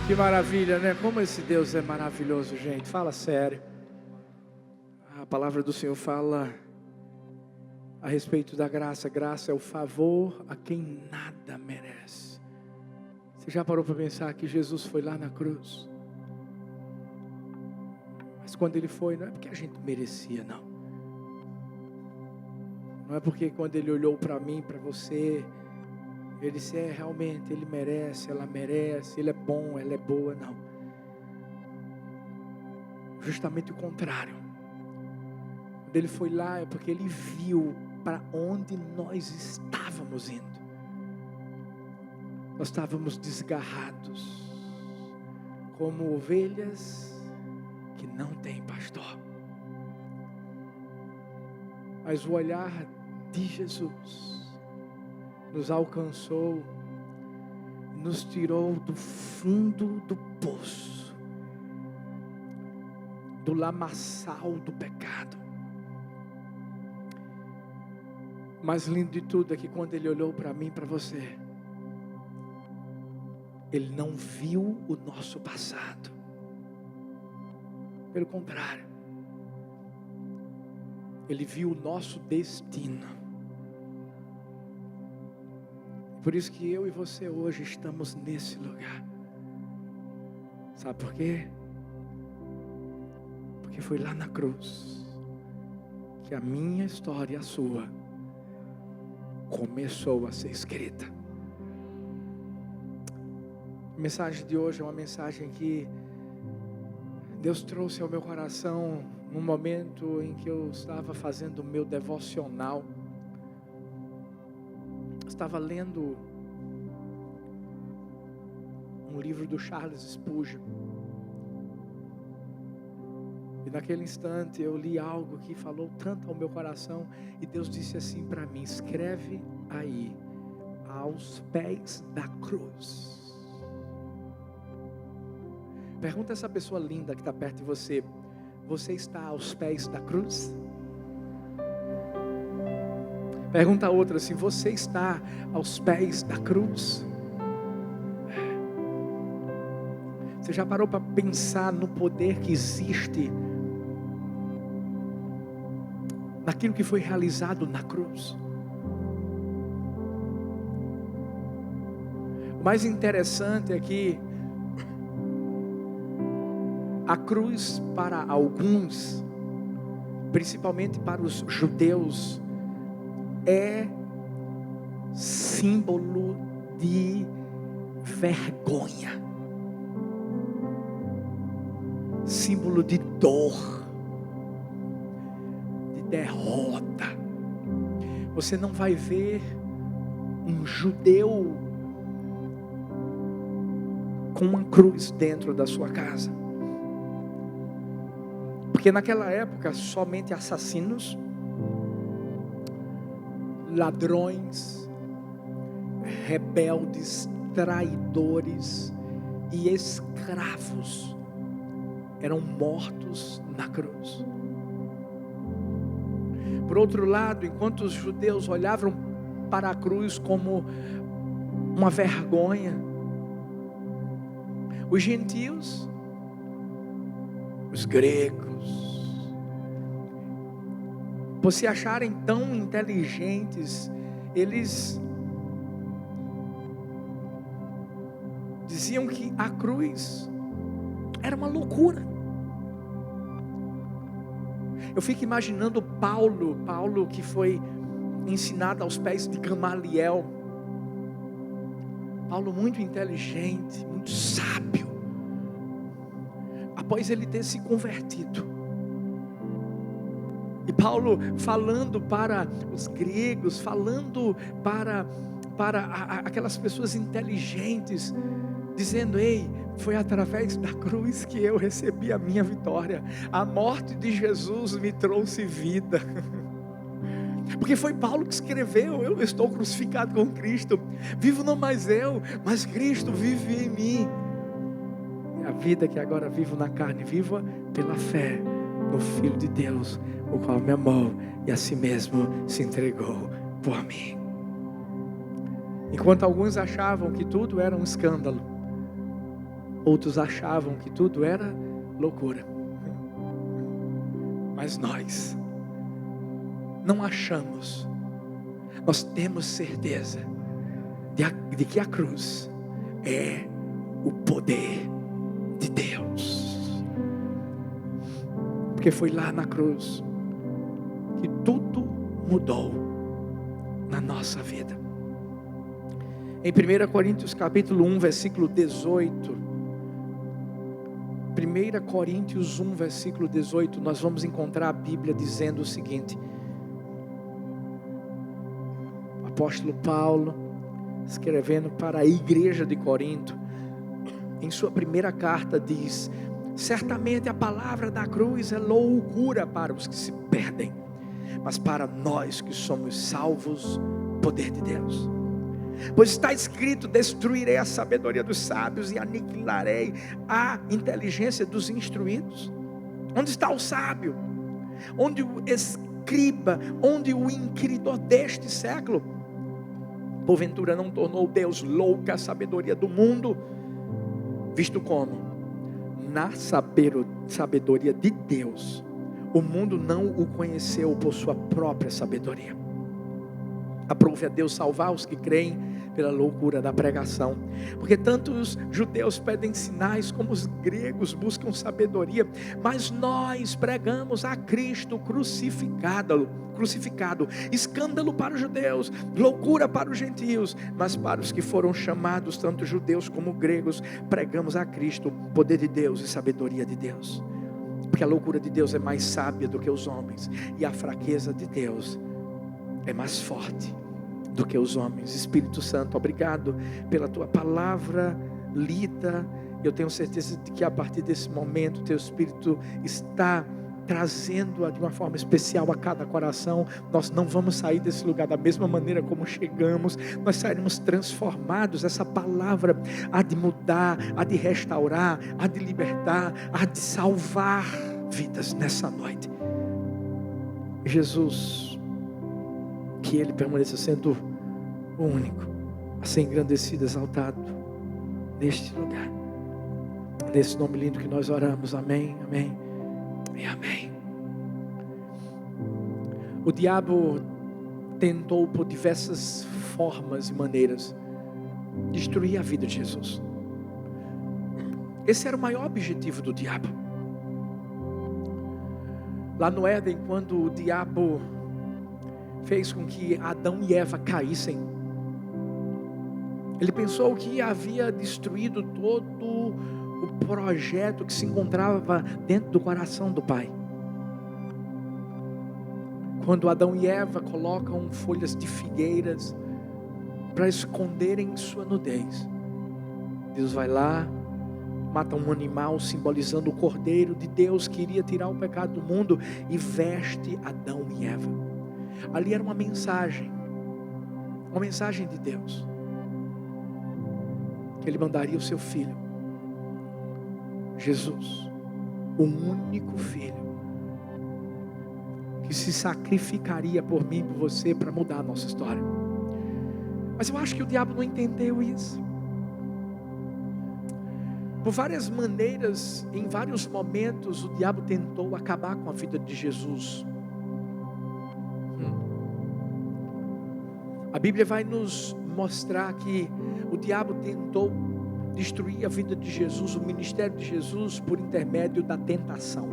Que maravilha, né? Como esse Deus é maravilhoso, gente. Fala sério. A palavra do Senhor fala a respeito da graça. Graça é o favor a quem nada merece. Você já parou para pensar que Jesus foi lá na cruz? Mas quando Ele foi, não é porque a gente merecia, não. Não é porque quando Ele olhou para mim, para você, Ele disse, realmente, Ele merece, ela merece, Ele é bom, ela é boa, não. Justamente o contrário. Quando Ele foi lá, é porque Ele viu para onde nós estávamos indo. Nós estávamos desgarrados, como ovelhas que não têm pastor. Mas o olhar de Jesus nos alcançou, nos tirou do fundo do poço, do lamaçal do pecado. O mais lindo de tudo é que quando Ele olhou para mim, para você, Ele não viu o nosso passado. Pelo contrário, Ele viu o nosso destino. Por isso que eu e você hoje estamos nesse lugar. Sabe por quê? Porque foi lá na cruz que a minha história e a sua começou a ser escrita. A mensagem de hoje é uma mensagem que Deus trouxe ao meu coração num momento em que eu estava fazendo o meu devocional. Estava lendo um livro do Charles Spurgeon. E naquele instante eu li algo que falou tanto ao meu coração. E Deus disse assim para mim: escreve aí, aos pés da cruz. Pergunta essa pessoa linda que está perto de você: você está aos pés da cruz? Pergunta a outra assim: você está aos pés da cruz? Você já parou para pensar no poder que existe naquilo que foi realizado na cruz? O mais interessante é que a cruz, para alguns, principalmente para os judeus, é símbolo de vergonha, símbolo de dor, de derrota. Você não vai ver um judeu com uma cruz dentro da sua casa. Porque naquela época somente assassinos, ladrões, rebeldes, traidores e escravos eram mortos na cruz. Por outro lado, enquanto os judeus olhavam para a cruz como uma vergonha, os gentios, os gregos, por se acharem tão inteligentes, eles diziam que a cruz era uma loucura. Eu fico imaginando Paulo que foi ensinado aos pés de Gamaliel. Paulo muito inteligente, muito sábio. Após ele ter se convertido, e Paulo falando para os gregos, falando para aquelas pessoas inteligentes, dizendo: ei, foi através da cruz que eu recebi a minha vitória. A morte de Jesus me trouxe vida. Porque foi Paulo que escreveu: eu estou crucificado com Cristo, vivo não mais eu, mas Cristo vive em mim. A vida que agora vivo na carne, viva pela fé no Filho de Deus, o qual me amou e a si mesmo se entregou por mim. Enquanto alguns achavam que tudo era um escândalo, Outros achavam que tudo era loucura. Mas nós não achamos. Nós temos certeza de que a cruz é o poder de Deus. Porque foi lá na cruz que tudo mudou na nossa vida. Em 1 Coríntios capítulo 1, versículo 18. 1 Coríntios 1, versículo 18, nós vamos encontrar a Bíblia dizendo o seguinte. O apóstolo Paulo, escrevendo para a igreja de Corinto, em sua primeira carta diz: certamente a palavra da cruz é loucura para os que se perdem, mas para nós que somos salvos, poder de Deus. Pois está escrito: destruirei a sabedoria dos sábios e aniquilarei a inteligência dos instruídos. Onde está o sábio? Onde o escriba? Onde o inquiridor deste século? Porventura não tornou Deus louca a sabedoria do mundo? Visto como, na sabedoria de Deus, o mundo não o conheceu por sua própria sabedoria. Aprove a Deus salvar os que creem pela loucura da pregação, porque tanto os judeus pedem sinais, como os gregos buscam sabedoria, mas nós pregamos a Cristo crucificado, escândalo para os judeus, loucura para os gentios, mas para os que foram chamados, tanto judeus como gregos, pregamos a Cristo, poder de Deus e sabedoria de Deus, porque a loucura de Deus é mais sábia do que os homens, e a fraqueza de Deus é mais forte do que os homens. Espírito Santo, obrigado pela tua palavra lida. Eu tenho certeza de que a partir desse momento teu Espírito está trazendo-a de uma forma especial a cada coração. Nós não vamos sair desse lugar da mesma maneira como chegamos. Nós sairemos transformados. Essa palavra há de mudar, há de restaurar, há de libertar, há de salvar vidas nessa noite. Jesus, que Ele permaneça sendo o único a ser engrandecido, exaltado neste lugar. Nesse nome lindo que nós oramos. Amém, amém e amém. O diabo tentou por diversas formas e maneiras destruir a vida de Jesus. Esse era o maior objetivo do diabo. Lá no Éden, quando o diabo fez com que Adão e Eva caíssem, ele pensou que havia destruído todo o projeto que se encontrava dentro do coração do Pai. Quando Adão e Eva colocam folhas de figueiras para esconderem sua nudez, Deus vai lá, mata um animal simbolizando o Cordeiro de Deus que iria tirar o pecado do mundo e veste Adão e Eva. Ali era uma mensagem de Deus, que Ele mandaria o seu Filho, Jesus, o único Filho, que se sacrificaria por mim e por você para mudar a nossa história. Mas eu acho que o diabo não entendeu isso. Por várias maneiras, em vários momentos, o diabo tentou acabar com a vida de Jesus. A Bíblia vai nos mostrar que o diabo tentou destruir a vida de Jesus, o ministério de Jesus, por intermédio da tentação.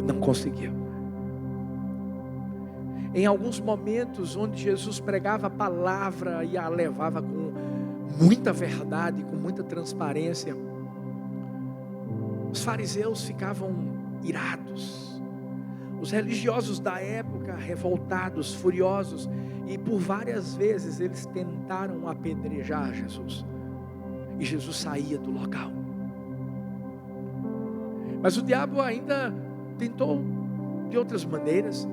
Não conseguiu. Em alguns momentos onde Jesus pregava a palavra e a levava com muita verdade, com muita transparência, os fariseus ficavam irados. Os religiosos da época, revoltados, furiosos, e por várias vezes eles tentaram apedrejar Jesus, e Jesus saía do local. Mas o diabo ainda tentou de outras maneiras.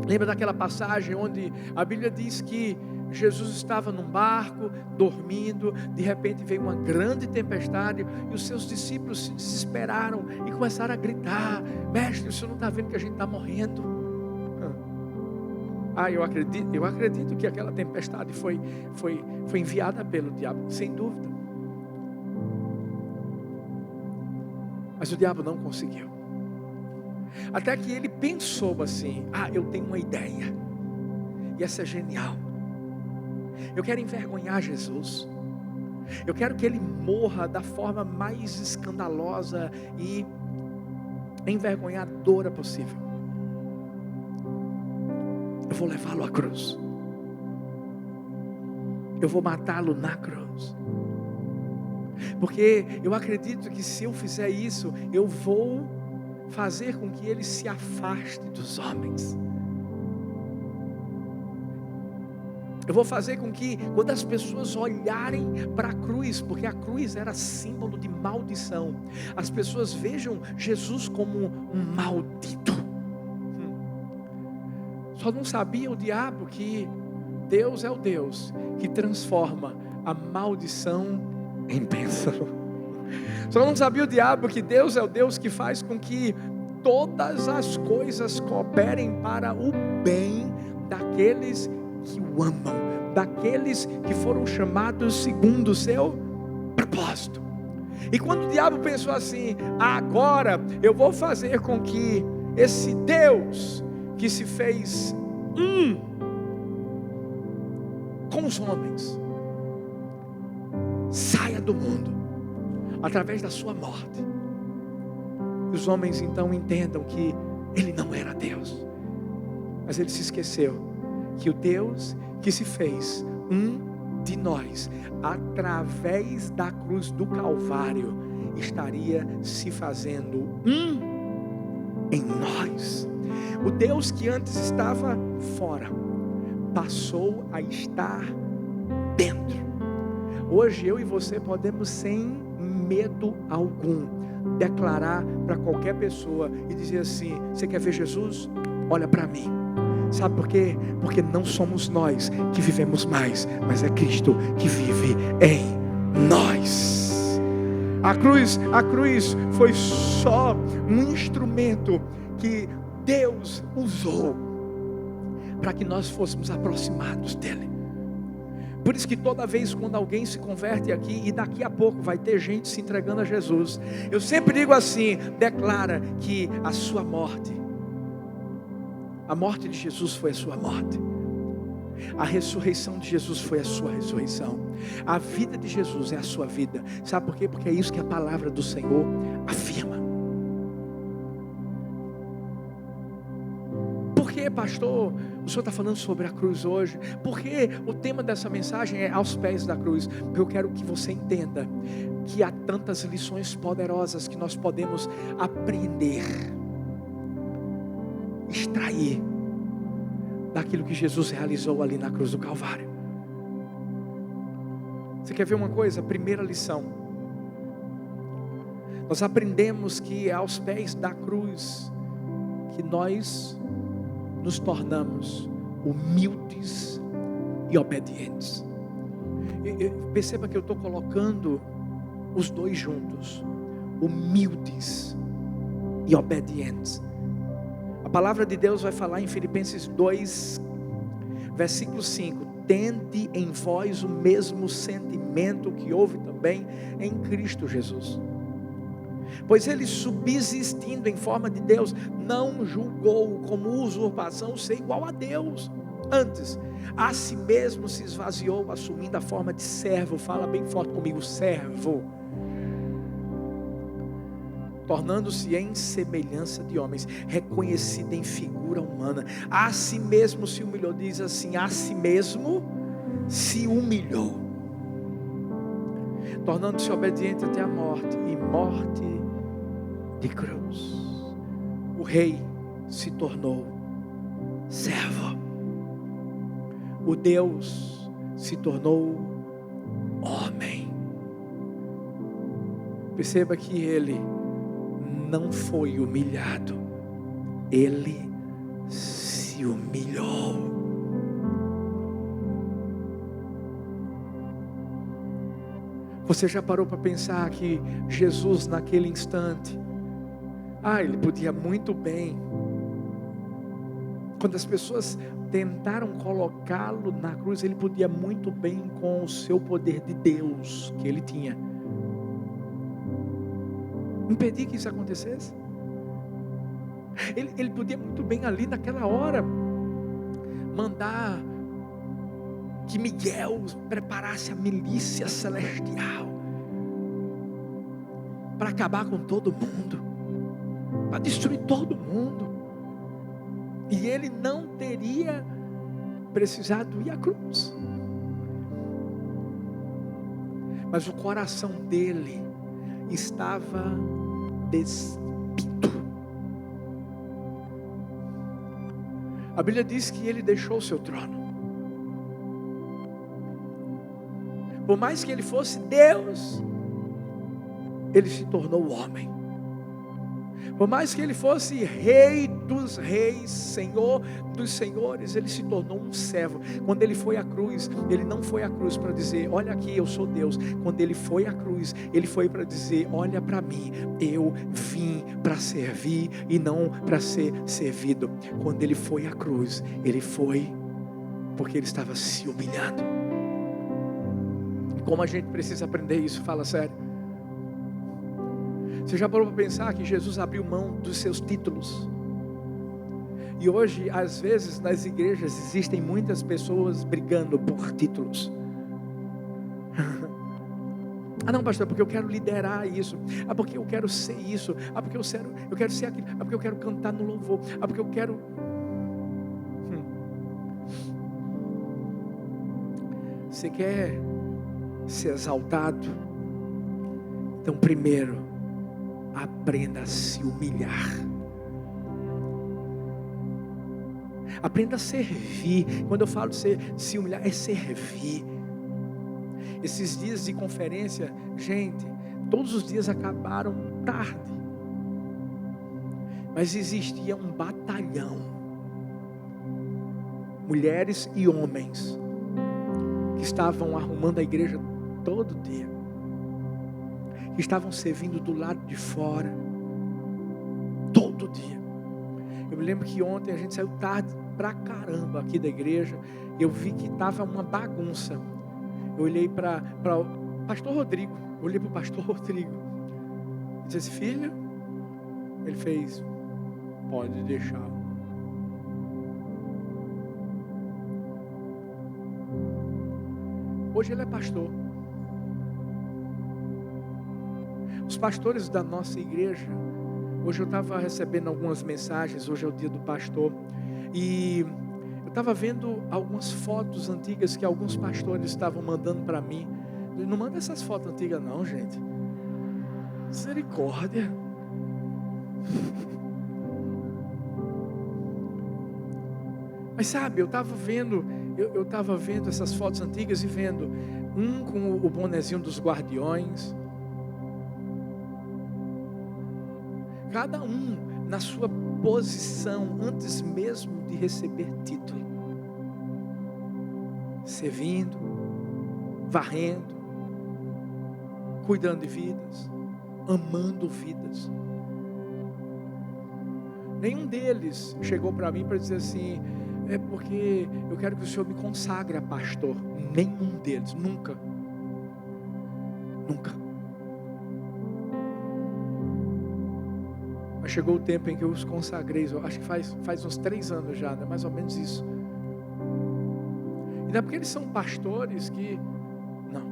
Lembra daquela passagem onde a Bíblia diz que Jesus estava num barco, dormindo, de repente veio uma grande tempestade, e os seus discípulos se desesperaram, e começaram a gritar: mestre, o senhor não está vendo que a gente está morrendo? Eu acredito que aquela tempestade foi enviada pelo diabo, sem dúvida. Mas o diabo não conseguiu. Até que ele pensou assim: eu tenho uma ideia. E essa é genial. Eu quero envergonhar Jesus. Eu quero que ele morra da forma mais escandalosa e envergonhadora possível. Eu vou levá-lo à cruz. Eu vou matá-lo na cruz. Porque eu acredito que se eu fizer isso, eu vou fazer com que ele se afaste dos homens. Eu vou fazer com que, quando as pessoas olharem para a cruz, porque a cruz era símbolo de maldição, as pessoas vejam Jesus como um maldito. Só não sabia o diabo que Deus é o Deus que transforma a maldição em bênção. Só não sabia o diabo que Deus é o Deus que faz com que todas as coisas cooperem para o bem daqueles que o amam, daqueles que foram chamados segundo o seu propósito. E quando o diabo pensou assim: agora eu vou fazer com que esse Deus que se fez com os homens saia do mundo através da sua morte, os homens então entendam que ele não era Deus, mas ele se esqueceu que o Deus que se fez de nós através da cruz do Calvário estaria se fazendo em nós. O Deus que antes estava fora passou a estar dentro. Hoje eu e você podemos, sem medo algum, declarar para qualquer pessoa e dizer assim: você quer ver Jesus? Olha para mim. Sabe por quê? Porque não somos nós que vivemos mais, mas é Cristo que vive em nós. A cruz foi só um instrumento que Deus usou para que nós fôssemos aproximados dele. Por isso que toda vez quando alguém se converte aqui, e daqui a pouco vai ter gente se entregando a Jesus, eu sempre digo assim: declara que a sua morte, a morte de Jesus foi a sua morte, a ressurreição de Jesus foi a sua ressurreição, a vida de Jesus é a sua vida. Sabe por quê? Porque é isso que a palavra do Senhor afirma. Por que, pastor, o senhor está falando sobre a cruz hoje? Porque o tema dessa mensagem é aos pés da cruz. Porque eu quero que você entenda que há tantas lições poderosas que nós podemos aprender, extrair daquilo que Jesus realizou ali na cruz do Calvário. Você quer ver uma coisa? Primeira lição: nós aprendemos que é aos pés da cruz que nós nos tornamos humildes e obedientes. Perceba que eu estou colocando os dois juntos: humildes e obedientes. A palavra de Deus vai falar em Filipenses 2, versículo 5: tende em vós o mesmo sentimento que houve também em Cristo Jesus. Pois ele, subsistindo em forma de Deus, não julgou como usurpação ser igual a Deus. Antes, a si mesmo se esvaziou, assumindo a forma de servo. Fala bem forte comigo: servo. Tornando-se em semelhança de homens, reconhecido em figura humana, a si mesmo se humilhou. Diz assim: a si mesmo se humilhou, tornando-se obediente até a morte, e morte de cruz. O rei se tornou servo, o Deus se tornou homem. Perceba que ele não foi humilhado, ele se humilhou. Você já parou para pensar que Jesus naquele instante, ele podia muito bem Quando as pessoas tentaram colocá-lo na cruz, ele podia muito bem, com o seu poder de Deus que ele tinha, impedir que isso acontecesse. Ele podia muito bem ali naquela hora mandar que Miguel preparasse a milícia celestial para acabar com todo mundo, para destruir todo mundo, e ele não teria precisado ir à cruz. Mas o coração dele estava despido. A Bíblia diz que ele deixou o seu trono. Por mais que ele fosse Deus, ele se tornou homem. Por mais que ele fosse Rei dos reis, Senhor dos senhores, ele se tornou um servo. Quando ele foi à cruz, ele não foi à cruz para dizer, olha aqui, eu sou Deus. Quando ele foi à cruz, ele foi para dizer, olha para mim, eu vim para servir e não para ser servido. Quando ele foi à cruz, ele foi porque ele estava se humilhando. Como a gente precisa aprender isso? Fala sério. Você já parou para pensar que Jesus abriu mão dos seus títulos? E hoje, às vezes, nas igrejas existem muitas pessoas brigando por títulos. Ah não, pastor, porque eu quero liderar isso. Ah, porque eu quero ser isso. Ah, porque eu quero ser aquilo. Ah, porque eu quero cantar no louvor. Ah, porque eu quero... Você quer ser exaltado? Então primeiro, aprenda a se humilhar. Aprenda a servir. Quando eu falo se humilhar, é servir. Esses dias de conferência, gente, todos os dias acabaram tarde. Mas existia um batalhão, mulheres e homens, que estavam arrumando a igreja todo dia, que estavam servindo do lado de fora, todo dia. Eu me lembro que ontem a gente saiu tarde pra caramba aqui da igreja, eu vi que estava uma bagunça. Eu olhei para o pastor Rodrigo, e disse assim, filho, ele fez, pode deixar. Hoje ele é pastor. Os pastores da nossa igreja, hoje eu estava recebendo algumas mensagens, hoje é o dia do pastor, e eu estava vendo algumas fotos antigas que alguns pastores estavam mandando para mim. Não manda essas fotos antigas não, gente. Misericórdia. Mas sabe, eu estava vendo essas fotos antigas e vendo um com o bonezinho dos guardiões, cada um na sua posição antes mesmo de receber título, servindo, varrendo, cuidando de vidas, amando vidas. Nenhum deles chegou para mim para dizer assim, é porque eu quero que o Senhor me consagre a pastor. Nenhum deles, nunca. Mas chegou o tempo em que eu os consagrei, acho que faz uns 3 anos já, né? Mais ou menos isso. E não é porque eles são pastores que, não.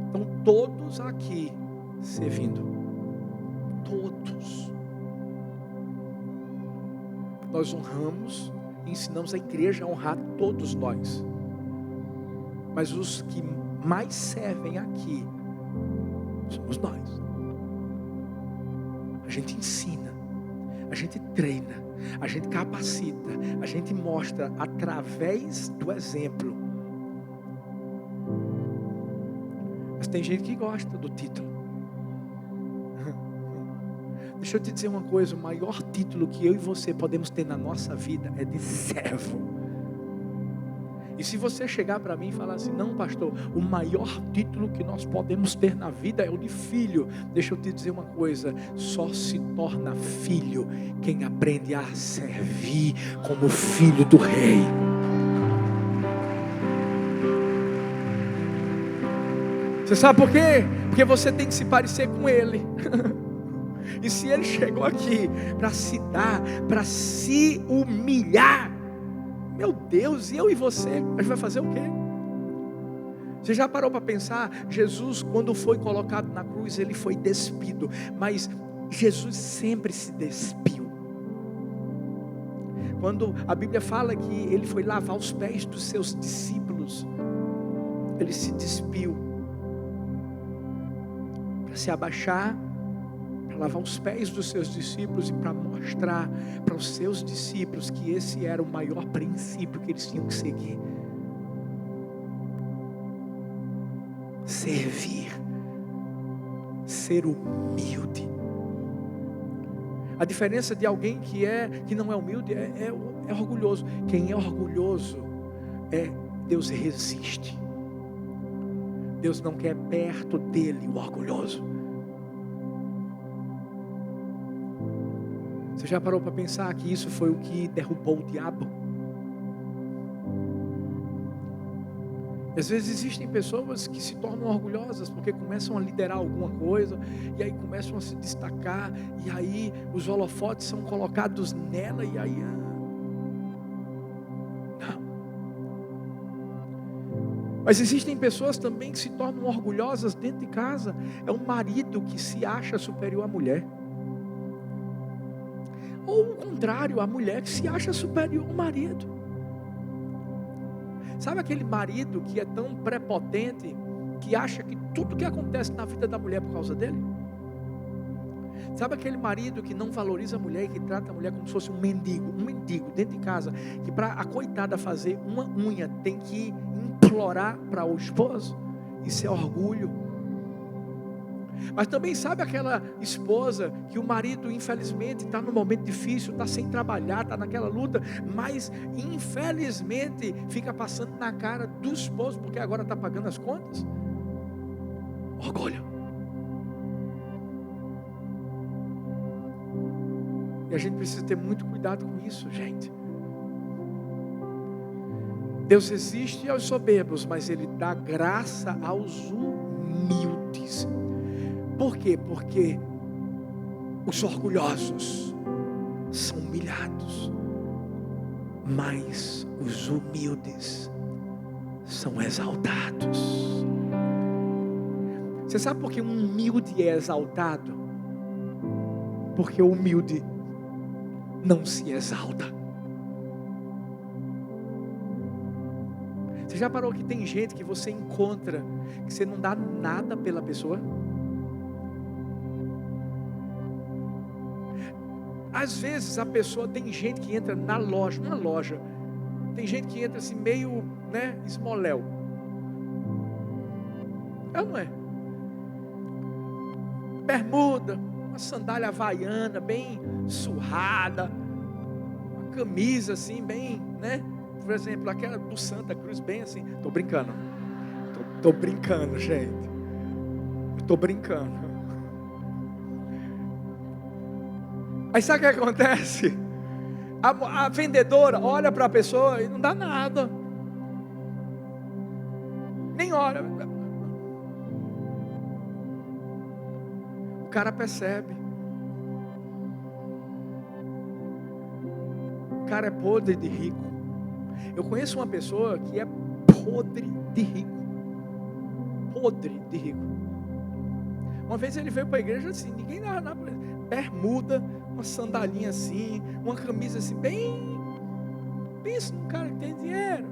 Estão todos aqui servindo. Todos. Nós honramos e ensinamos a igreja a honrar todos nós. Mas os que mais servem aqui somos nós. A gente ensina, a gente treina, a gente capacita, a gente mostra através do exemplo. Mas tem gente que gosta do título. Deixa eu te dizer uma coisa, o maior título que eu e você podemos ter na nossa vida é de servo. E se você chegar para mim e falar assim, não pastor, o maior título que nós podemos ter na vida é o de filho. Deixa eu te dizer uma coisa, só se torna filho quem aprende a servir como filho do rei. Você sabe por quê? Porque você tem que se parecer com ele. E se ele chegou aqui para se dar, para se humilhar, meu Deus, e eu e você, a gente vai fazer o quê? Você já parou para pensar? Jesus, quando foi colocado na cruz, ele foi despido, mas Jesus sempre se despiu. Quando a Bíblia fala que ele foi lavar os pés dos seus discípulos, ele se despiu para se abaixar, para lavar os pés dos seus discípulos e para mostrar para os seus discípulos que esse era o maior princípio que eles tinham que seguir: servir, ser humilde. A diferença de alguém que não é humilde é orgulhoso. Quem é orgulhoso Deus resiste. Deus não quer perto dele o orgulhoso. Você já parou para pensar que isso foi o que derrubou o diabo? Às vezes existem pessoas que se tornam orgulhosas porque começam a liderar alguma coisa, e aí começam a se destacar, e aí os holofotes são colocados nela, e aí não. Mas existem pessoas também que se tornam orgulhosas dentro de casa. É um marido que se acha superior à mulher, ou o contrário, a mulher que se acha superior ao marido. Sabe aquele marido que é tão prepotente, que acha que tudo que acontece na vida da mulher é por causa dele? Sabe aquele marido que não valoriza a mulher e que trata a mulher como se fosse um mendigo dentro de casa, que para a coitada fazer uma unha tem que implorar para o esposo? Isso é orgulho. Mas também sabe aquela esposa que o marido infelizmente está num momento difícil, está sem trabalhar, está naquela luta, mas infelizmente fica passando na cara do esposo porque agora está pagando as contas? Orgulho. E a gente precisa ter muito cuidado com isso, gente. Deus resiste aos soberbos, mas Ele dá graça aos humildes. Por quê? Porque os orgulhosos são humilhados, mas os humildes são exaltados. Você sabe por que um humilde é exaltado? Porque o humilde não se exalta. Você já parou que tem gente que você encontra que você não dá nada pela pessoa? Às vezes a pessoa, tem gente que entra na loja, uma loja, tem gente que entra assim meio, esmoléu. É ou não é? Bermuda, uma sandália havaiana bem surrada, uma camisa assim bem, por exemplo, aquela do Santa Cruz, bem assim. Tô brincando. Tô brincando, gente. Tô brincando. Aí sabe o que acontece? A vendedora olha para a pessoa e não dá nada. Nem olha. O cara percebe. O cara é podre de rico. Eu conheço uma pessoa que é podre de rico. Podre de rico. Uma vez ele veio para a igreja assim, ninguém dava nada para ele. Bermuda, uma sandalinha assim, uma camisa assim, bem. Pensa num cara que tem dinheiro.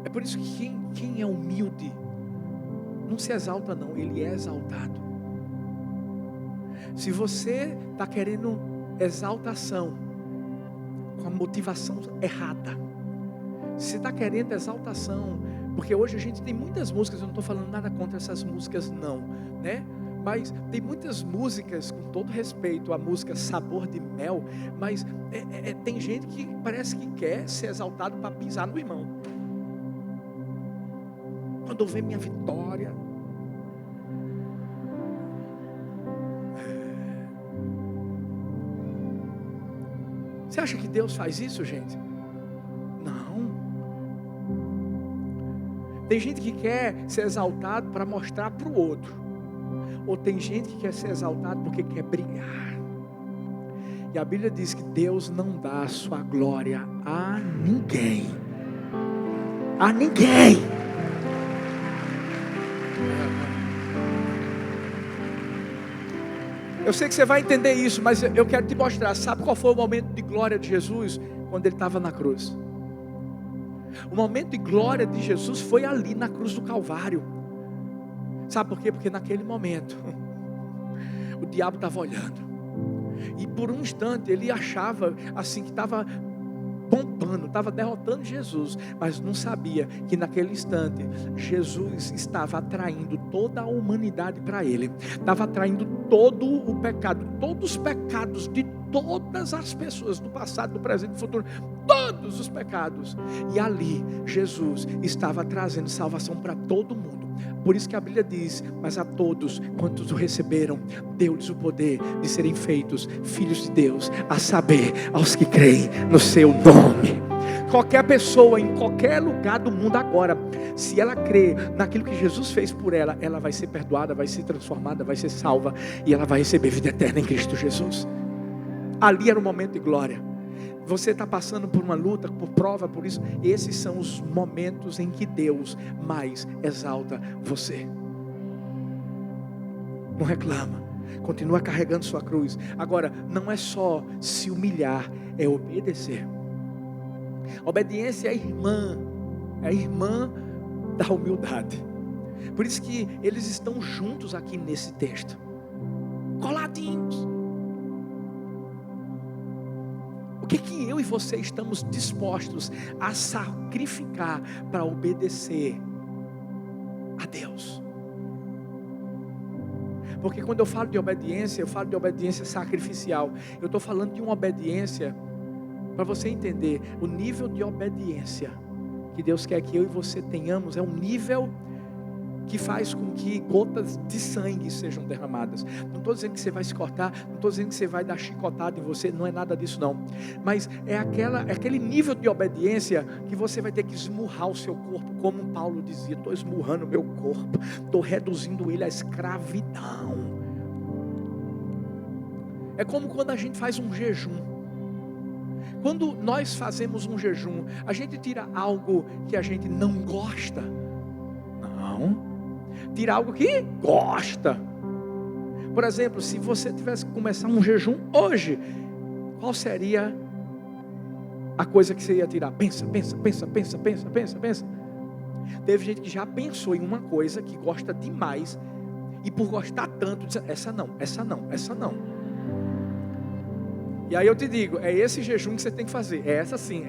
É por isso que quem é humilde não se exalta não, ele é exaltado. Se você está querendo exaltação com a motivação errada, se você está querendo exaltação, porque hoje a gente tem muitas músicas, eu não estou falando nada contra essas músicas não, Mas tem muitas músicas, com todo respeito, a música Sabor de Mel, mas tem gente que parece que quer ser exaltado para pisar no irmão. Quando eu ver minha vitória, você acha que Deus faz isso, gente? Não. Tem gente que quer ser exaltado para mostrar para o outro, ou tem gente que quer ser exaltado porque quer brigar. E a Bíblia diz que Deus não dá a sua glória a ninguém. A ninguém. Eu sei que você vai entender isso, mas eu quero te mostrar. Sabe qual foi o momento de glória de Jesus? Quando ele estava na cruz. O momento de glória de Jesus foi ali na cruz do Calvário. Sabe por quê? Porque naquele momento o diabo estava olhando, e por um instante ele achava assim que estava pompando, estava derrotando Jesus, mas não sabia que naquele instante Jesus estava atraindo toda a humanidade para Ele, estava atraindo todo o pecado, todos os pecados de todas as pessoas, do passado, do presente e do futuro, todos os pecados, e ali Jesus estava trazendo salvação para todo mundo. Por isso que a Bíblia diz: mas a todos quantos o receberam, deu-lhes o poder de serem feitos filhos de Deus, a saber, aos que creem no seu nome. Qualquer pessoa, em qualquer lugar do mundo agora, se ela crê naquilo que Jesus fez por ela, ela vai ser perdoada, vai ser transformada, vai ser salva, e ela vai receber vida eterna em Cristo Jesus. Ali era o momento de glória. Você está passando por uma luta, por prova, por isso. Esses são os momentos em que Deus mais exalta você. Não reclama, continua carregando sua cruz. Agora, não é só se humilhar, é obedecer. Obediência é a irmã da humildade. Por isso que eles estão juntos aqui nesse texto, coladinhos. O que eu e você estamos dispostos a sacrificar para obedecer a Deus? Porque quando eu falo de obediência, eu falo de obediência sacrificial. Eu estou falando de uma obediência, para você entender, o nível de obediência que Deus quer que eu e você tenhamos, é um nível que faz com que gotas de sangue sejam derramadas. Não estou dizendo que você vai se cortar, não estou dizendo que você vai dar chicotada em você, não é nada disso não. Mas é aquele nível de obediência que você vai ter que esmurrar o seu corpo, como Paulo dizia: estou esmurrando o meu corpo, estou reduzindo ele à escravidão. É como quando a gente faz um jejum. Quando nós fazemos um jejum, a gente tira algo que a gente não gosta? Não. Tira algo que gosta. Por exemplo, se você tivesse que começar um jejum hoje, qual seria a coisa que você ia tirar? Pensa. Teve gente que já pensou em uma coisa que gosta demais, e por gostar tanto, diz: essa não. E aí eu te digo, é esse jejum que você tem que fazer. É essa sim.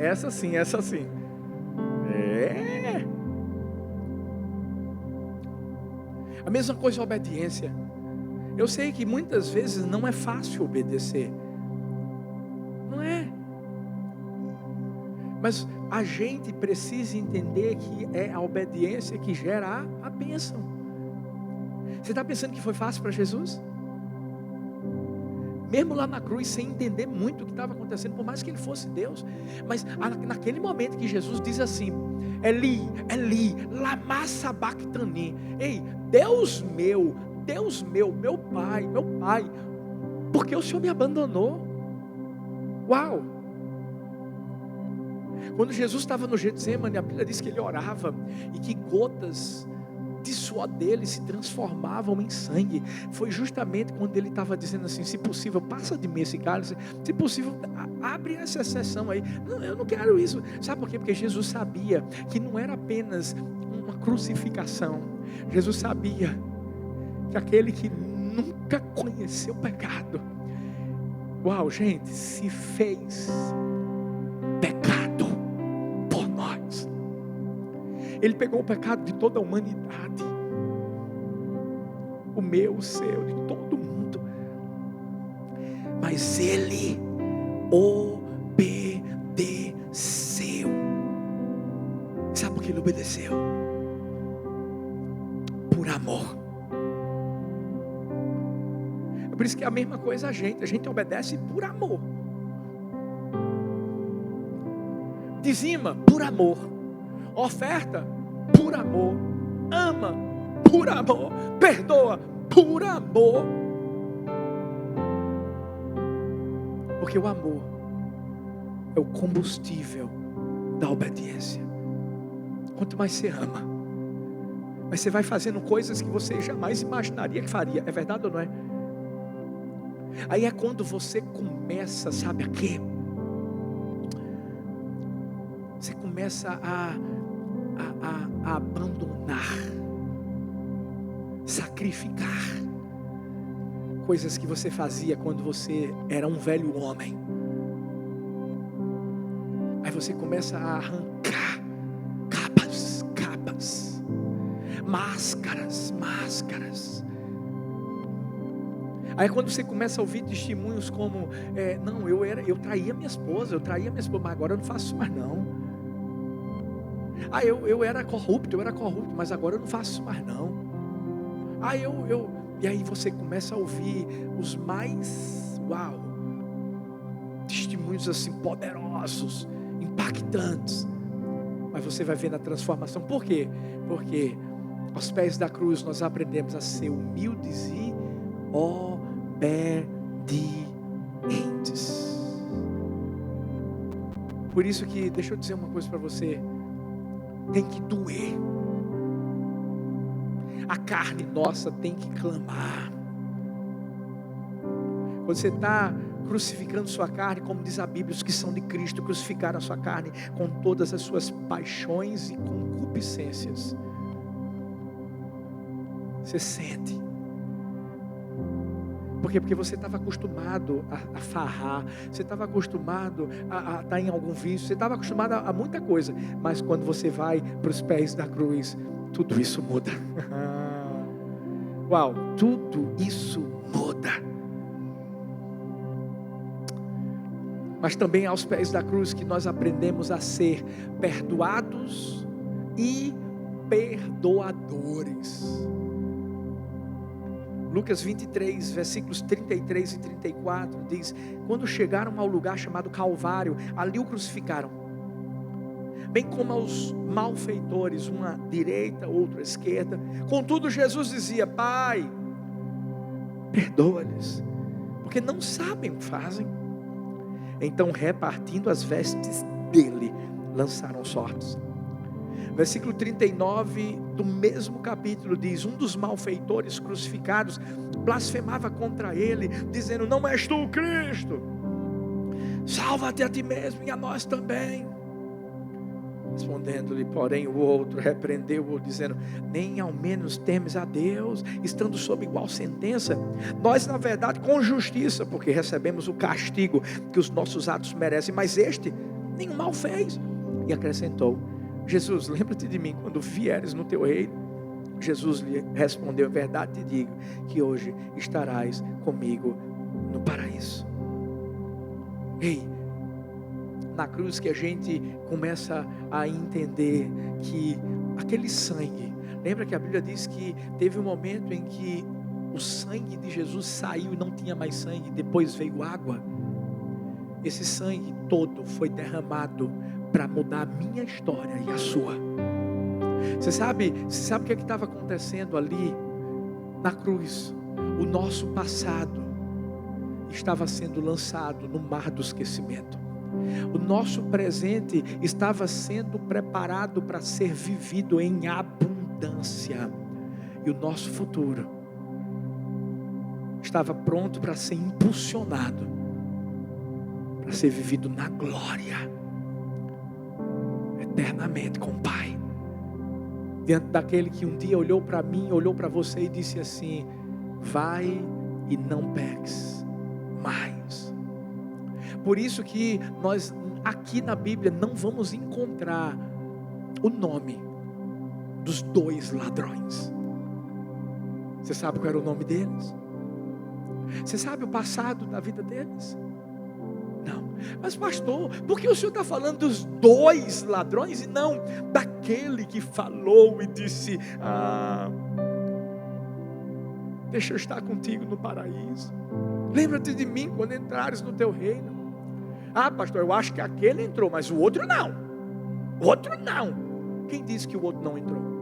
A mesma coisa a obediência. Eu sei que muitas vezes não é fácil obedecer. Não é. Mas a gente precisa entender que é a obediência que gera a bênção. Você está pensando que foi fácil para Jesus? Mesmo lá na cruz, sem entender muito o que estava acontecendo, por mais que ele fosse Deus. Mas naquele momento que Jesus diz assim: Eli, Eli, lama sabachthani. Ei, Deus meu, meu Pai, por que o Senhor me abandonou? Uau! Quando Jesus estava no Getsemane, a Bíblia diz que ele orava, e que gotas de suor dele se transformavam em sangue. Foi justamente quando ele estava dizendo assim: se possível, passa de mim esse cálice, se possível, abre essa exceção aí. Não, eu não quero isso. Sabe por quê? Porque Jesus sabia que não era apenas uma crucificação. Jesus sabia que aquele que nunca conheceu pecado, uau, gente, se fez pecado por nós. Ele pegou o pecado de toda a humanidade. o meu, o seu, de todo mundo. Mas ele obedeceu. Sabe por que ele obedeceu? Por amor. É por isso que é a mesma coisa a gente obedece por amor. Dizima por amor, oferta por amor, ama por amor, perdoa por amor. Porque o amor é o combustível da obediência. Quanto mais você ama, mas você vai fazendo coisas que você jamais imaginaria que faria. É verdade ou não é? Aí é quando você começa, sabe a quê? Você começa a abandonar, sacrificar coisas que você fazia quando você era um velho homem. Aí você começa a arrancar capas, máscaras. Aí quando você começa a ouvir testemunhos como, não, eu traía minha esposa, mas agora eu não faço isso mais não. Eu era corrupto, mas agora eu não faço isso mais não. E aí você começa a ouvir os mais, testemunhos assim poderosos, impactantes. Mas você vai ver na transformação. Por quê? Porque aos pés da cruz nós aprendemos a ser humildes e obedientes. Por isso que, deixa eu dizer uma coisa para você, tem que doer. A carne nossa tem que clamar. Quando você está crucificando sua carne, como diz a Bíblia, os que são de Cristo crucificaram a sua carne com todas as suas paixões e concupiscências. Você sente. Por quê? Porque você estava acostumado a farrar, você estava acostumado a estar em algum vício, você estava acostumado a muita coisa, mas quando você vai para os pés da cruz, tudo isso muda. Tudo isso muda. Mas também aos pés da cruz que nós aprendemos a ser perdoados e perdoadores. Lucas 23, versículos 33 e 34 diz: quando chegaram ao lugar chamado Calvário, ali o crucificaram, bem como aos malfeitores, uma à direita, outra à esquerda. Contudo Jesus dizia: Pai, perdoa-lhes, porque não sabem o que fazem. Então, repartindo as vestes dele, lançaram sortes. Versículo 39 do mesmo capítulo diz: um dos malfeitores crucificados blasfemava contra ele, dizendo: não és tu o Cristo? Salva-te a ti mesmo e a nós também. Respondendo-lhe, porém, o outro repreendeu-o, dizendo: nem ao menos temes a Deus, estando sob igual sentença? Nós, na verdade, com justiça, porque recebemos o castigo que os nossos atos merecem, mas este nenhum mal fez. E acrescentou: Jesus, lembra-te de mim quando vieres no teu reino. Jesus lhe respondeu: em verdade te digo que hoje estarás comigo no paraíso. Ei, na cruz que a gente começa a entender que aquele sangue, lembra que a Bíblia diz que teve um momento em que o sangue de Jesus saiu e não tinha mais sangue, depois veio água. Esse sangue todo foi derramado para mudar a minha história e a sua. Você sabe o que estava acontecendo ali na cruz? O nosso passado estava sendo lançado no mar do esquecimento. O nosso presente estava sendo preparado para ser vivido em abundância. E o nosso futuro estava pronto para ser impulsionado, para ser vivido na glória, eternamente com o Pai. Diante daquele que um dia olhou para mim, olhou para você e disse assim: vai e não peques mais. Por isso que nós aqui na Bíblia não vamos encontrar o nome dos dois ladrões. Você sabe qual era o nome deles? Você sabe o passado da vida deles? Não. Mas pastor, por que o senhor está falando dos 2 ladrões e não daquele que falou e disse: deixa eu estar contigo no paraíso, lembra-te de mim quando entrares no teu reino? Pastor, eu acho que aquele entrou, mas o outro não. O outro não. Quem disse que o outro não entrou?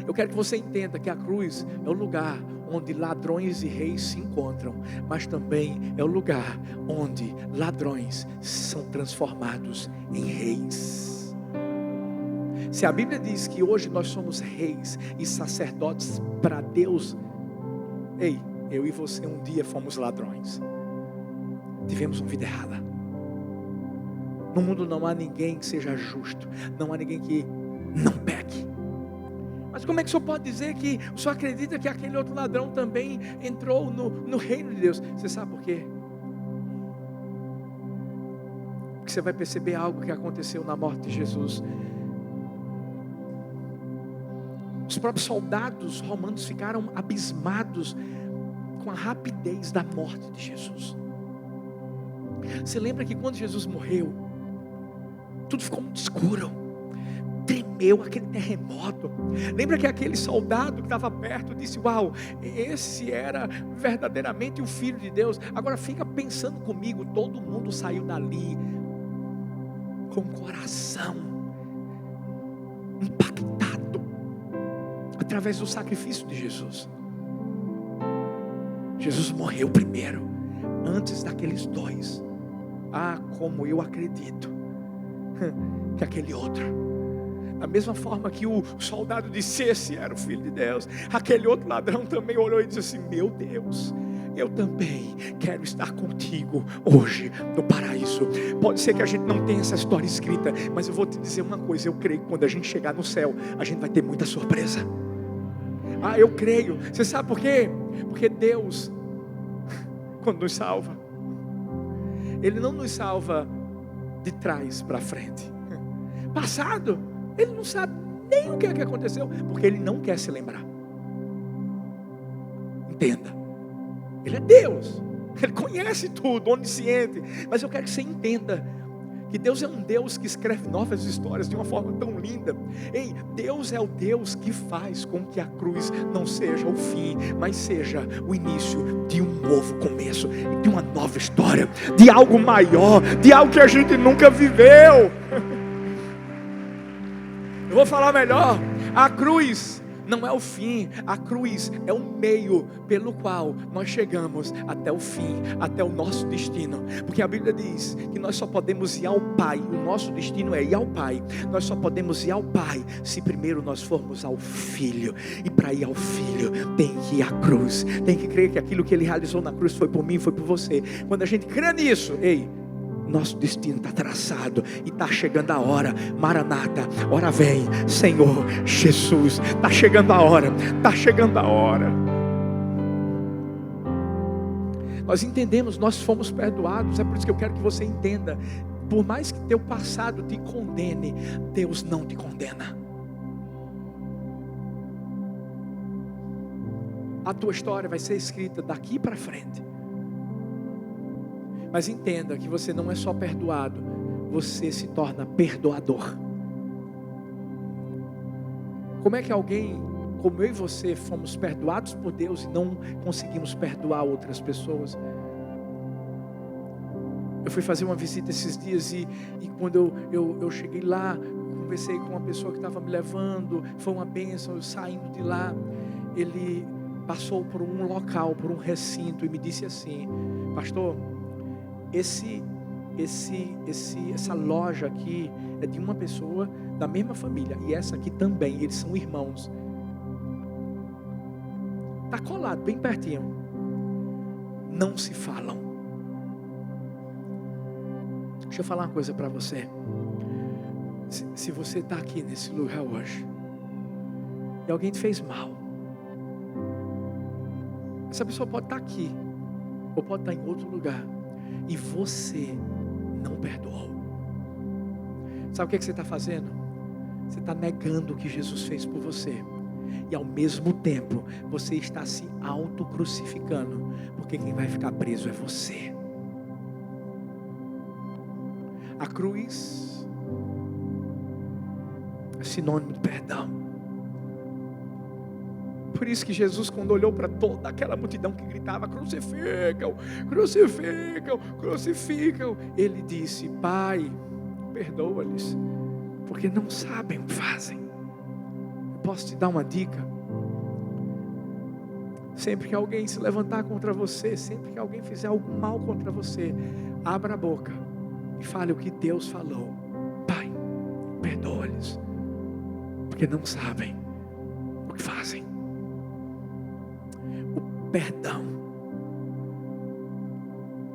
Eu quero que você entenda que a cruz é o lugar onde ladrões e reis se encontram, mas também é o lugar onde ladrões são transformados em reis. Se a Bíblia diz que hoje nós somos reis e sacerdotes para Deus, eu e você um dia fomos ladrões, tivemos uma vida errada. No mundo não há ninguém que seja justo, não há ninguém que não peque. Mas como é que o senhor pode dizer que o senhor acredita que aquele outro ladrão também entrou no reino de Deus? Você sabe por quê? Porque você vai perceber algo que aconteceu na morte de Jesus. Os próprios soldados romanos ficaram abismados com a rapidez da morte de Jesus. Você lembra que quando Jesus morreu, tudo ficou muito escuro, tremeu aquele terremoto. Lembra que aquele soldado que estava perto disse: uau, esse era verdadeiramente o Filho de Deus. Agora fica pensando comigo, todo mundo saiu dali com o coração impactado através do sacrifício de Jesus. Jesus morreu primeiro, antes daqueles 2. Como eu acredito que aquele outro, da mesma forma que o soldado disse: esse era o Filho de Deus, aquele outro ladrão também olhou e disse assim: meu Deus, eu também quero estar contigo hoje no paraíso. Pode ser que a gente não tenha essa história escrita, mas eu vou te dizer uma coisa: eu creio que quando a gente chegar no céu, a gente vai ter muita surpresa. Eu creio. Você sabe por quê? Porque Deus, quando nos salva, Ele não nos salva de trás para frente. Passado, Ele não sabe nem o que é que aconteceu, porque Ele não quer se lembrar. Entenda, Ele é Deus, Ele conhece tudo, onisciente. Mas eu quero que você entenda que Deus é um Deus que escreve novas histórias de uma forma tão linda. Deus é o Deus que faz com que a cruz não seja o fim, mas seja o início de um novo começo, de uma nova história, de algo maior, de algo que a gente nunca viveu. Eu vou falar melhor: a cruz não é o fim, a cruz é o meio pelo qual nós chegamos até o fim, até o nosso destino. Porque a Bíblia diz que nós só podemos ir ao Pai, o nosso destino é ir ao Pai. Nós só podemos ir ao Pai se primeiro nós formos ao Filho. E para ir ao Filho tem que ir à cruz, tem que crer que aquilo que Ele realizou na cruz foi por mim, foi por você. Quando a gente crê nisso, nosso destino está traçado e está chegando a hora. Maranata, hora vem, Senhor Jesus. Está chegando a hora, está chegando a hora. Nós entendemos, nós fomos perdoados. É por isso que eu quero que você entenda: por mais que teu passado te condene, Deus não te condena. A tua história vai ser escrita daqui para frente. Mas entenda que você não é só perdoado, você se torna perdoador. Como é que alguém como eu e você fomos perdoados por Deus e não conseguimos perdoar outras pessoas? Eu fui fazer uma visita esses dias e quando eu cheguei lá, conversei com uma pessoa que estava me levando, foi uma bênção. Eu saindo de lá, ele passou por um local, por um recinto e me disse assim: pastor, essa loja aqui é de uma pessoa da mesma família, e essa aqui também, eles são irmãos. Está colado, bem pertinho. Não se falam. Deixa eu falar uma coisa para você. Se você está aqui nesse lugar hoje e alguém te fez mal, essa pessoa pode estar aqui ou pode estar em outro lugar e você não perdoou. Sabe o que você está fazendo? Você está negando o que Jesus fez por você. E ao mesmo tempo, você está se auto-crucificando, porque quem vai ficar preso é você. A cruz é sinônimo de perdão. Por isso que Jesus, quando olhou para toda aquela multidão que gritava: crucificam, crucificam, crucificam, ele disse: Pai, perdoa-lhes, porque não sabem o que fazem. Eu posso te dar uma dica? Sempre que alguém se levantar contra você, sempre que alguém fizer algum mal contra você, abra a boca e fale o que Deus falou: Pai, perdoa-lhes, porque não sabem o que fazem. O perdão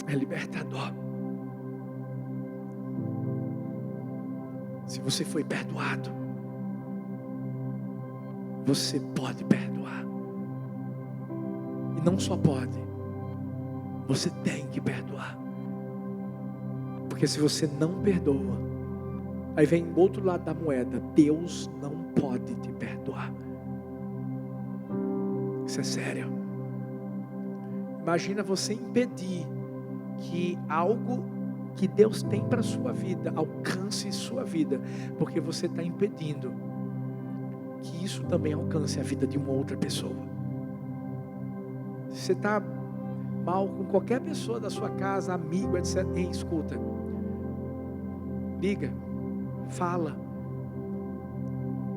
é libertador. Se você foi perdoado, você pode perdoar. E não só pode, você tem que perdoar. Porque se você não perdoa, aí vem o outro lado da moeda: Deus não pode te perdoar. Isso é sério. Imagina você impedir que algo que Deus tem para a sua vida alcance sua vida, porque você está impedindo que isso também alcance a vida de uma outra pessoa. Se você está mal com qualquer pessoa da sua casa, amigo, etc., ei, escuta, liga, fala,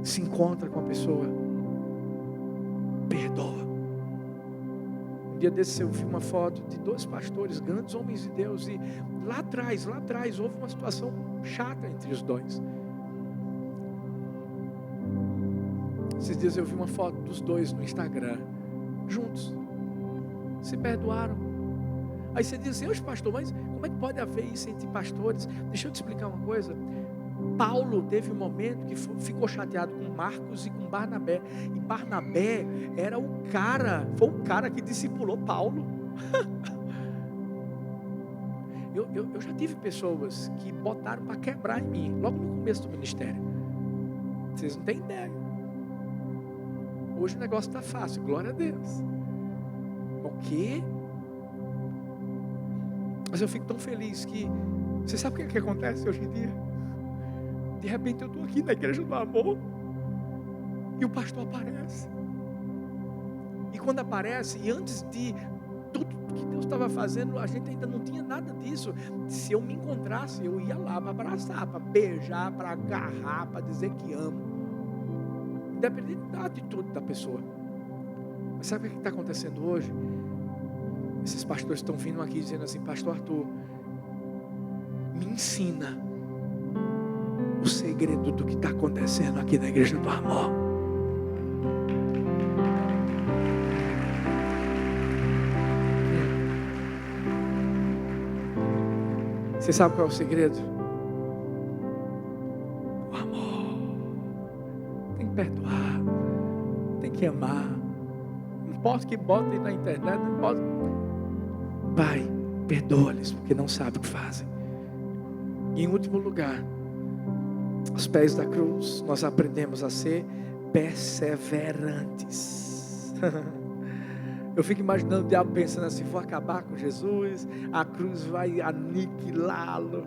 se encontra com a pessoa, perdoa. Um dia desse eu vi uma foto de 2 pastores, grandes homens de Deus, e lá atrás houve uma situação chata entre os dois. Esses dias eu vi uma foto dos 2 no Instagram, juntos, se perdoaram. Aí você diz: Deus, pastor, mas como é que pode haver isso entre pastores? Deixa eu te explicar uma coisa. Paulo teve um momento que ficou chateado com Marcos e com Barnabé. E Barnabé foi o cara que discipulou Paulo. Eu já tive pessoas que botaram para quebrar em mim, logo no começo do ministério. Vocês não têm ideia. Hoje o negócio está fácil, glória a Deus. O quê? Mas eu fico tão feliz que... Você sabe o que acontece hoje em dia? De repente eu estou aqui na igreja do amor e o pastor aparece. E quando aparece, e antes de tudo que Deus estava fazendo, a gente ainda não tinha nada disso. Se eu me encontrasse, eu ia lá para abraçar, para beijar, para agarrar, para dizer que amo, independente da atitude da pessoa. Mas sabe o que está acontecendo hoje? Esses pastores estão vindo aqui dizendo assim: Pastor Arthur, me ensina o segredo do que está acontecendo aqui na igreja do amor. Você sabe qual é o segredo? O amor. Tem que perdoar, tem que amar. Não importa que botem na internet, não importa. Pai, perdoa-lhes, porque não sabem o que fazem. E em último lugar, aos pés da cruz, nós aprendemos a ser perseverantes. Eu fico imaginando o diabo pensando assim: vou acabar com Jesus, a cruz vai aniquilá-lo.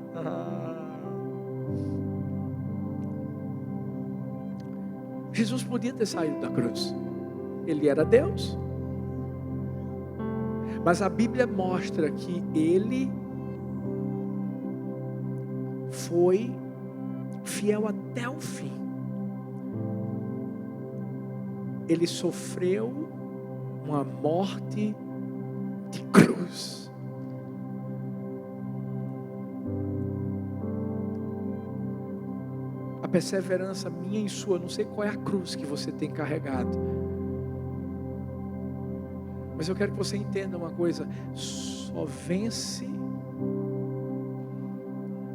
Jesus podia ter saído da cruz, ele era Deus. Mas a Bíblia mostra que ele foi fiel até o fim. Ele sofreu uma morte de cruz. A perseverança minha e sua, não sei qual é a cruz que você tem carregado, mas eu quero que você entenda uma coisa: só vence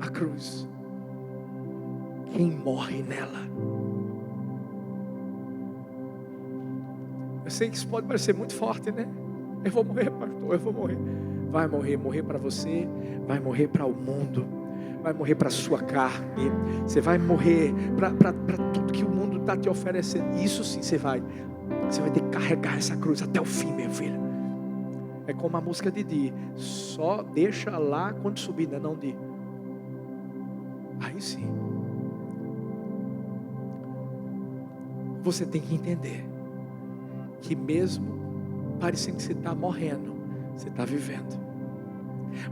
a cruz quem morre nela. Eu sei que isso pode parecer muito forte, né? Eu vou morrer, pastor, eu vou morrer. Vai morrer para você, vai morrer para o mundo, vai morrer para a sua carne, você vai morrer para tudo que o mundo está te oferecendo. Isso sim, você vai ter que carregar essa cruz até o fim, meu filho. É como a música de Di, só deixa lá quando subir, não Di. Aí sim, você tem que entender que mesmo parecendo que você está morrendo, você está vivendo.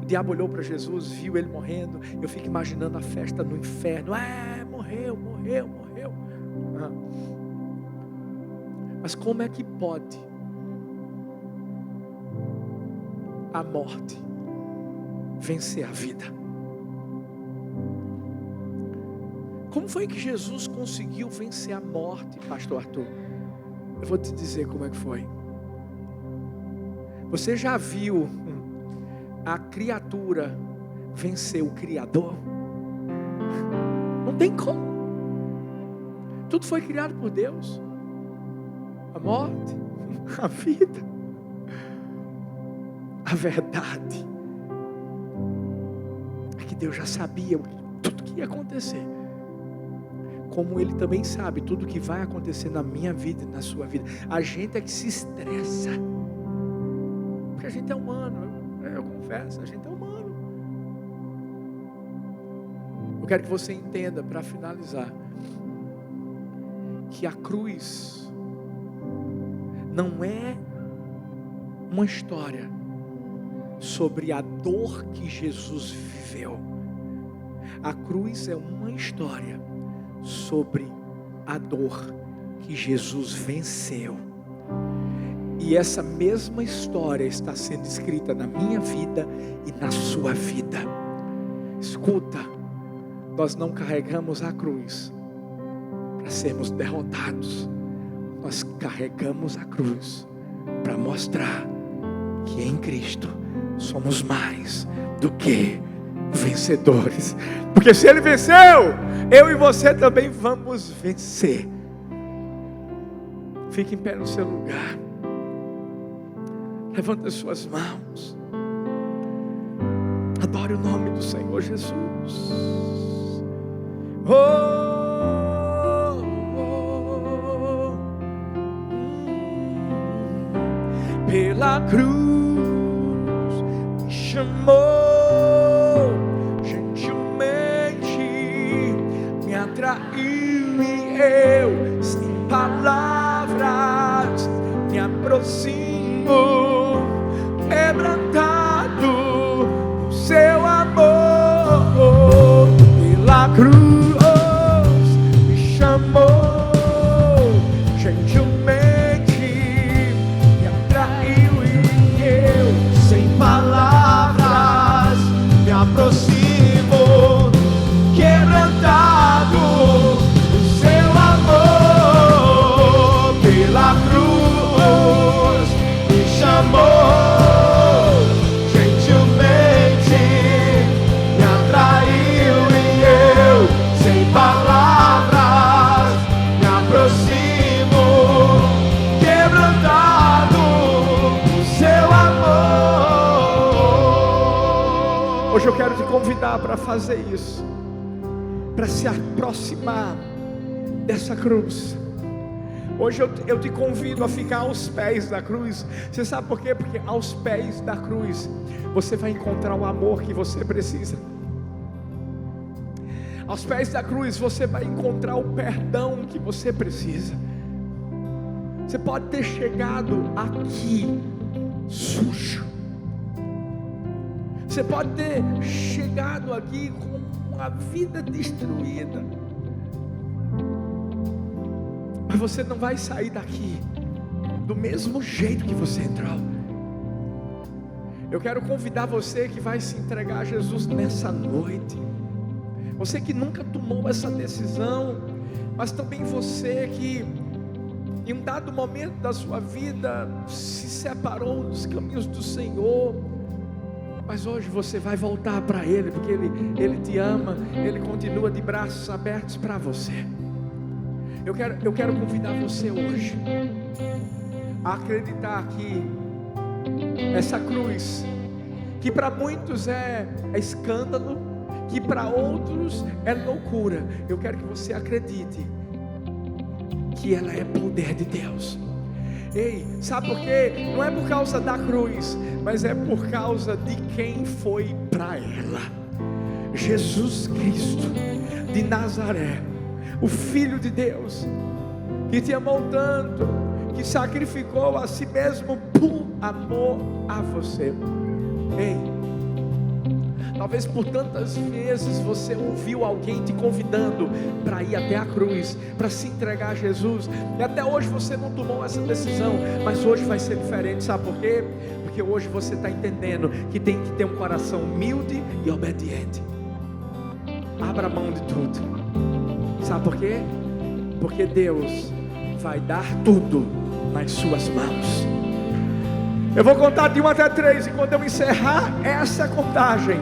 O diabo olhou para Jesus, viu ele morrendo. Eu fico imaginando a festa no inferno. Morreu. Mas como é que pode a morte vencer a vida? Como foi que Jesus conseguiu vencer a morte, pastor Arthur? Eu vou te dizer como é que foi. Você já viu a criatura vencer o Criador? Não tem como. Tudo foi criado por Deus. A morte, a vida, a verdade é que Deus já sabia tudo que ia acontecer, como Ele também sabe tudo que vai acontecer na minha vida e na sua vida. A gente é que se estressa, porque a gente é humano. Eu confesso, a gente é humano. Eu quero que você entenda, para finalizar, que a cruz não é uma história sobre a dor que Jesus viveu. A cruz é uma história sobre a dor que Jesus venceu. E essa mesma história está sendo escrita na minha vida e na sua vida. Escuta, nós não carregamos a cruz para sermos derrotados. Nós carregamos a cruz para mostrar que em Cristo somos mais do que vencedores. Porque se Ele venceu, eu e você também vamos vencer. Fique em pé no seu lugar. Levanta as suas mãos. Adore o nome do Senhor Jesus. Pela cruz me chamou, gentilmente me atraiu e eu, sem palavras, me aproximo, quebrantado no seu amor. Pela cruz me chamou, aproximo, quebrantado do seu amor. Pela cruz me chamou, gentilmente me atraiu e eu, sem palavras, me aproximo, quebrantado do seu amor. Hoje eu quero te convidar para fazer isso, para se aproximar dessa cruz. Hoje eu te convido a ficar aos pés da cruz. Você sabe por quê? Porque aos pés da cruz você vai encontrar o amor que você precisa. Aos pés da cruz você vai encontrar o perdão que você precisa. Você pode ter chegado aqui sujo. Você pode ter chegado aqui com uma vida destruída, mas você não vai sair daqui do mesmo jeito que você entrou. Eu quero convidar você que vai se entregar a Jesus nessa noite. Você que nunca tomou essa decisão, mas também você que em um dado momento da sua vida se separou dos caminhos do Senhor, mas hoje você vai voltar para Ele, porque Ele te ama, Ele continua de braços abertos para você. Eu quero convidar você hoje a acreditar que essa cruz, que para muitos é escândalo, que para outros é loucura, eu quero que você acredite que ela é poder de Deus. Ei, sabe por quê? Não é por causa da cruz, mas é por causa de quem foi para ela. Jesus Cristo de Nazaré, o Filho de Deus, que te amou tanto, que sacrificou a si mesmo por amor a você. Ei, talvez por tantas vezes você ouviu alguém te convidando para ir até a cruz, para se entregar a Jesus, e até hoje você não tomou essa decisão, mas hoje vai ser diferente, sabe por quê? Porque hoje você está entendendo que tem que ter um coração humilde e obediente. Abra mão de tudo, sabe por quê? Porque Deus vai dar tudo nas suas mãos. Eu vou contar de 1 até 3, e quando eu encerrar essa contagem,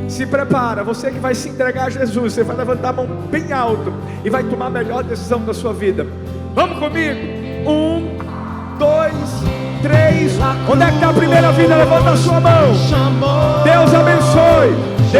se prepara, você que vai se entregar a Jesus, você vai levantar a mão bem alto e vai tomar a melhor decisão da sua vida. Vamos comigo? 1, 2, 3. Onde é que está a primeira vida? Levanta a sua mão. Deus abençoe.